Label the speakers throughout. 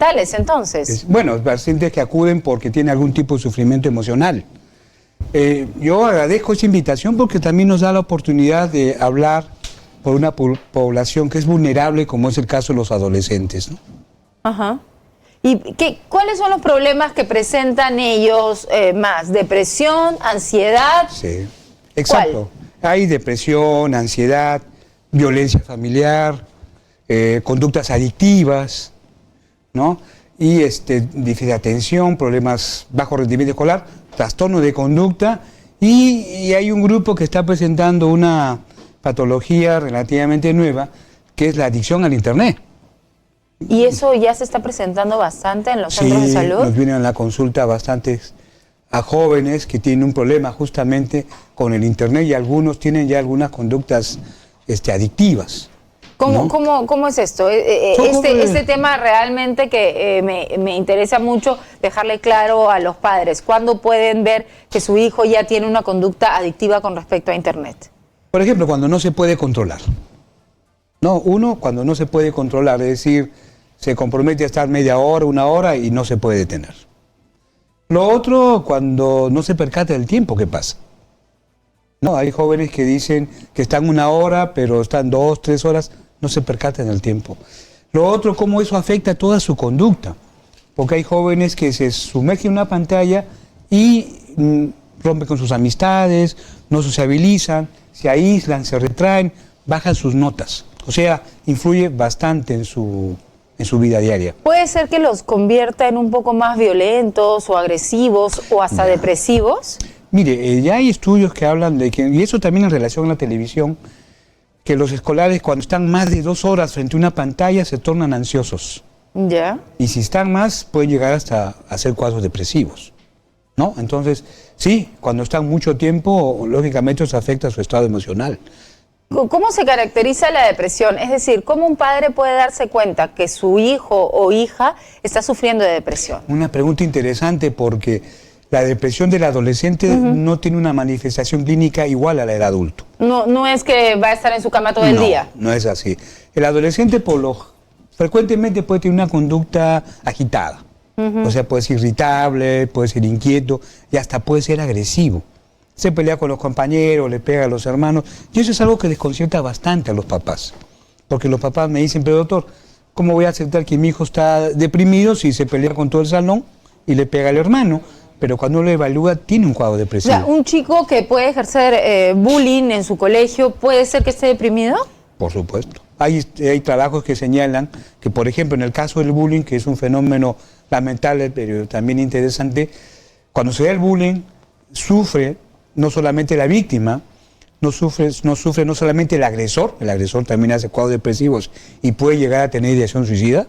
Speaker 1: mentales, entonces.
Speaker 2: Bueno, pacientes que acuden porque tienen algún tipo de sufrimiento emocional. Yo agradezco esa invitación porque también nos da la oportunidad de hablar por una población que es vulnerable, como es el caso de los adolescentes, ¿no?
Speaker 1: Ajá. ¿Y cuáles son los problemas que presentan ellos más? ¿Depresión, ansiedad?
Speaker 2: Sí, exacto. Hay depresión, ansiedad, violencia familiar, conductas adictivas, ¿no? Y déficit de atención, problemas bajo rendimiento escolar, trastorno de conducta, y hay un grupo que está presentando una patología relativamente nueva, que es la adicción al Internet.
Speaker 1: ¿Y eso ya se está presentando bastante en los centros de salud?
Speaker 2: Nos vienen a la consulta bastantes a jóvenes que tienen un problema justamente con el Internet, y algunos tienen ya algunas conductas adictivas.
Speaker 1: ¿Cómo es esto? Este tema realmente que me interesa mucho dejarle claro a los padres. ¿Cuándo pueden ver que su hijo ya tiene una conducta adictiva con respecto a Internet?
Speaker 2: Por ejemplo, cuando no se puede controlar. Cuando no se puede controlar, es decir, se compromete a estar media hora, una hora y no se puede detener. Lo otro, cuando no se percata del tiempo que pasa. No, hay jóvenes que dicen que están una hora, pero están 2, 3 horas, no se percatan del tiempo. Lo otro, cómo eso afecta toda su conducta. Porque hay jóvenes que se sumergen en una pantalla y rompen con sus amistades, no sociabilizan, se aíslan, se retraen, bajan sus notas. O sea, influye bastante en su vida diaria.
Speaker 1: ¿Puede ser que los convierta en un poco más violentos o agresivos o hasta depresivos?
Speaker 2: Mire, ya hay estudios que hablan de que, y eso también en relación a la televisión, que los escolares cuando están más de 2 horas frente a una pantalla se tornan ansiosos.
Speaker 1: Ya.
Speaker 2: Y si están más, pueden llegar hasta a hacer cuadros depresivos, ¿no? Entonces, sí, cuando están mucho tiempo, lógicamente eso afecta a su estado emocional.
Speaker 1: ¿Cómo se caracteriza la depresión? Es decir, ¿cómo un padre puede darse cuenta que su hijo o hija está sufriendo de depresión?
Speaker 2: Una pregunta interesante, porque la depresión del adolescente no tiene una manifestación clínica igual a la del adulto.
Speaker 1: No es que va a estar en su cama todo el día.
Speaker 2: No es así. El adolescente frecuentemente puede tener una conducta agitada. O sea, puede ser irritable, puede ser inquieto y hasta puede ser agresivo. Se pelea con los compañeros, le pega a los hermanos, y eso es algo que desconcierta bastante a los papás. Porque los papás me dicen, pero doctor, ¿cómo voy a aceptar que mi hijo está deprimido si se pelea con todo el salón y le pega al hermano? Pero cuando lo evalúa, tiene un cuadro depresivo.
Speaker 1: O sea, un chico que puede ejercer bullying en su colegio, ¿puede ser que esté deprimido?
Speaker 2: Por supuesto. Hay trabajos que señalan que, por ejemplo, en el caso del bullying, que es un fenómeno lamentable, pero también interesante, cuando se da el bullying, sufre no solamente la víctima, no sufre no solamente el agresor también hace cuadros depresivos y puede llegar a tener ideación suicida,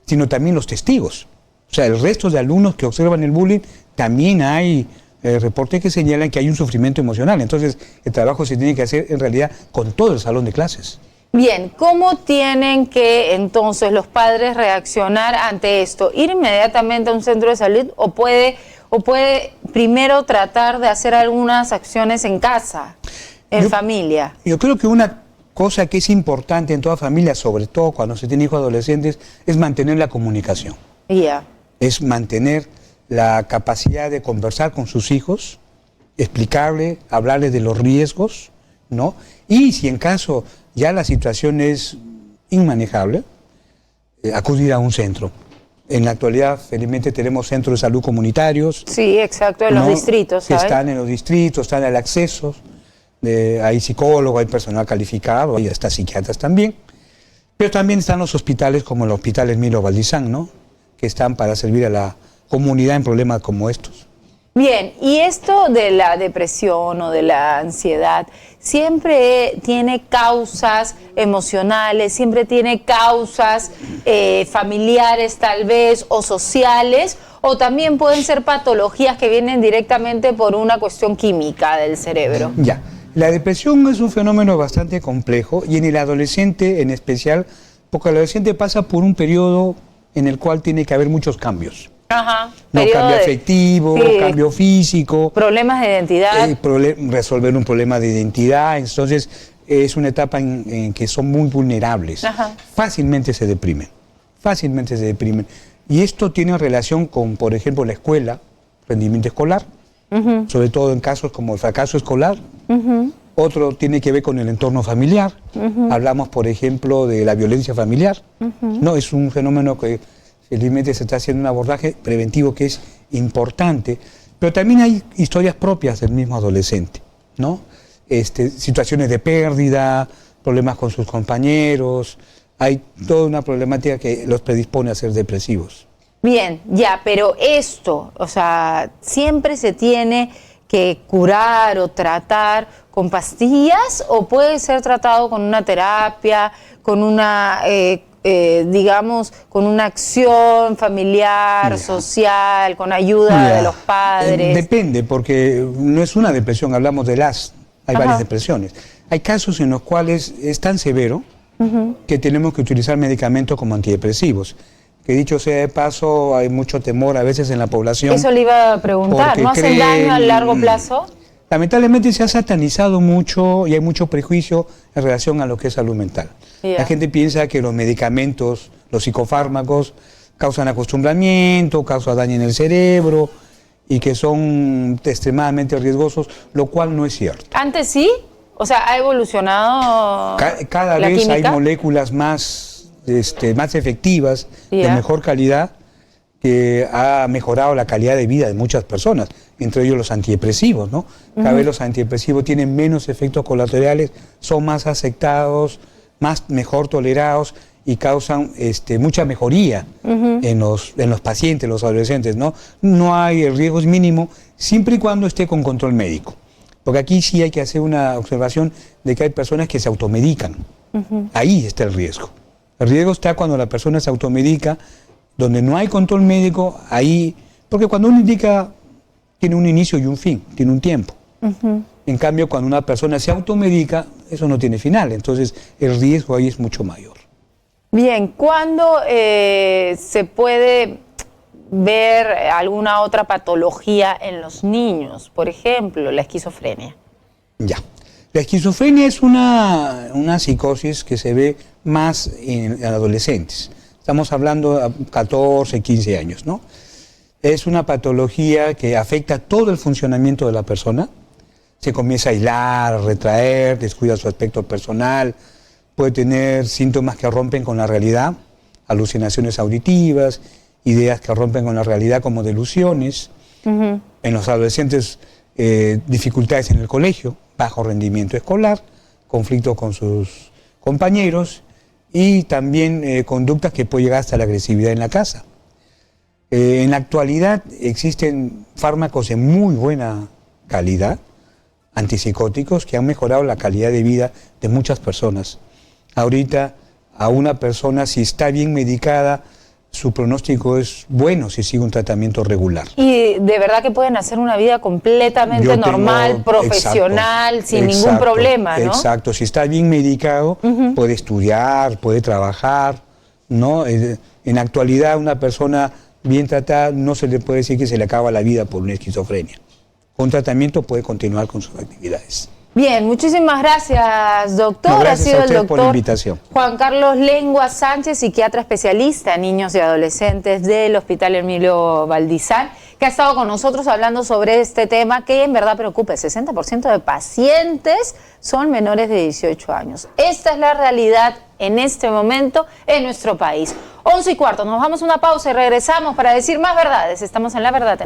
Speaker 2: sino también los testigos. O sea, el resto de alumnos que observan el bullying, también hay reportes que señalan que hay un sufrimiento emocional. Entonces, el trabajo se tiene que hacer en realidad con todo el salón de clases.
Speaker 1: Bien, ¿cómo tienen que entonces los padres reaccionar ante esto? ¿Ir inmediatamente a un centro de salud o puede primero tratar de hacer algunas acciones en casa, en familia?
Speaker 2: Yo creo que una cosa que es importante en toda familia, sobre todo cuando se tiene hijos adolescentes, es mantener la comunicación. Es mantener la capacidad de conversar con sus hijos, explicarle, hablarles de los riesgos, ¿no? Y si en caso ya la situación es inmanejable, acudir a un centro. En la actualidad, felizmente, tenemos centros de salud comunitarios.
Speaker 1: Sí, exacto, en los distritos, ¿sabes?
Speaker 2: Que están en los distritos, están al acceso. Hay psicólogos, hay personal calificado, hay hasta psiquiatras también. Pero también están los hospitales como el Hospital Emilio Valdizán, ¿no? Que están para servir a la comunidad en problemas como estos.
Speaker 1: Bien, y esto de la depresión o de la ansiedad, ¿siempre tiene causas emocionales, siempre tiene causas familiares tal vez o sociales, o también pueden ser patologías que vienen directamente por una cuestión química del cerebro?
Speaker 2: Ya, la depresión es un fenómeno bastante complejo y en el adolescente en especial, porque el adolescente pasa por un periodo en el cual tiene que haber muchos cambios.
Speaker 1: Ajá.
Speaker 2: No, cambio afectivo, cambio físico.
Speaker 1: Problemas de identidad.
Speaker 2: Resolver un problema de identidad. Entonces, es una etapa en que son muy vulnerables.
Speaker 1: Ajá.
Speaker 2: Fácilmente se deprimen. Y esto tiene relación con, por ejemplo, la escuela, rendimiento escolar, sobre todo en casos como el fracaso escolar. Otro tiene que ver con el entorno familiar. Hablamos, por ejemplo, de la violencia familiar. No, es un fenómeno que felizmente se está haciendo un abordaje preventivo que es importante, pero también hay historias propias del mismo adolescente, ¿no? Situaciones de pérdida, problemas con sus compañeros, hay toda una problemática que los predispone a ser depresivos.
Speaker 1: Bien, ya, pero esto, o sea, siempre se tiene que curar o tratar con pastillas, o puede ser tratado con una terapia, con una, digamos, con una acción familiar, social, con ayuda de los padres.
Speaker 2: Depende, porque no es una depresión, hablamos de hay varias depresiones. Hay casos en los cuales es tan severo que tenemos que utilizar medicamentos como antidepresivos. Que dicho sea de paso, hay mucho temor a veces en la población.
Speaker 1: Eso le iba a preguntar, ¿no hacen daño a largo plazo?
Speaker 2: Lamentablemente se ha satanizado mucho y hay mucho prejuicio en relación a lo que es salud mental. La gente piensa que los medicamentos, los psicofármacos, causan acostumbramiento, causan daño en el cerebro y que son extremadamente riesgosos, lo cual no es cierto.
Speaker 1: ¿Antes sí? O sea, ¿ha evolucionado
Speaker 2: cada
Speaker 1: la
Speaker 2: vez
Speaker 1: química?
Speaker 2: Hay moléculas más efectivas, de mejor calidad, que ha mejorado la calidad de vida de muchas personas, entre ellos los antidepresivos, ¿no? Cada vez los antidepresivos tienen menos efectos colaterales, son más aceptados, mejor tolerados y causan mucha mejoría en los pacientes, los adolescentes, ¿no? No hay, el riesgo es mínimo, siempre y cuando esté con control médico. Porque aquí sí hay que hacer una observación de que hay personas que se automedican. Ahí está el riesgo. El riesgo está cuando la persona se automedica, donde no hay control médico, ahí, porque cuando uno indica, tiene un inicio y un fin, tiene un tiempo. En cambio, cuando una persona se automedica, eso no tiene final, entonces el riesgo ahí es mucho mayor.
Speaker 1: Bien, ¿cuándo se puede ver alguna otra patología en los niños? Por ejemplo, la esquizofrenia.
Speaker 2: Ya. La esquizofrenia es una psicosis que se ve más en adolescentes. Estamos hablando de 14, 15 años, ¿no? Es una patología que afecta todo el funcionamiento de la persona. Se comienza a aislar, a retraer, descuida su aspecto personal, puede tener síntomas que rompen con la realidad, alucinaciones auditivas, ideas que rompen con la realidad como delusiones. En los adolescentes, dificultades en el colegio, bajo rendimiento escolar, conflictos con sus compañeros y también conductas que pueden llegar hasta la agresividad en la casa. En la actualidad existen fármacos de muy buena calidad, antipsicóticos, que han mejorado la calidad de vida de muchas personas. Ahorita a una persona, si está bien medicada, su pronóstico es bueno si sigue un tratamiento regular.
Speaker 1: Y de verdad que pueden hacer una vida completamente normal, profesional, sin ningún problema, ¿no?
Speaker 2: Exacto, si está bien medicado, puede estudiar, puede trabajar, ¿no? En la actualidad, una persona bien tratada no se le puede decir que se le acaba la vida por una esquizofrenia. Con tratamiento puede continuar con sus actividades.
Speaker 1: Bien, muchísimas gracias, doctor.
Speaker 2: No, gracias
Speaker 1: ha sido
Speaker 2: a usted
Speaker 1: el doctor
Speaker 2: por la invitación.
Speaker 1: Juan Carlos Lengua Sánchez, psiquiatra especialista en niños y adolescentes del Hospital Emilio Valdizán, que ha estado con nosotros hablando sobre este tema que en verdad preocupa. El 60% de pacientes son menores de 18 años. Esta es la realidad en este momento en nuestro país. 11:15, nos vamos a una pausa y regresamos para decir más verdades. Estamos en La Verdad.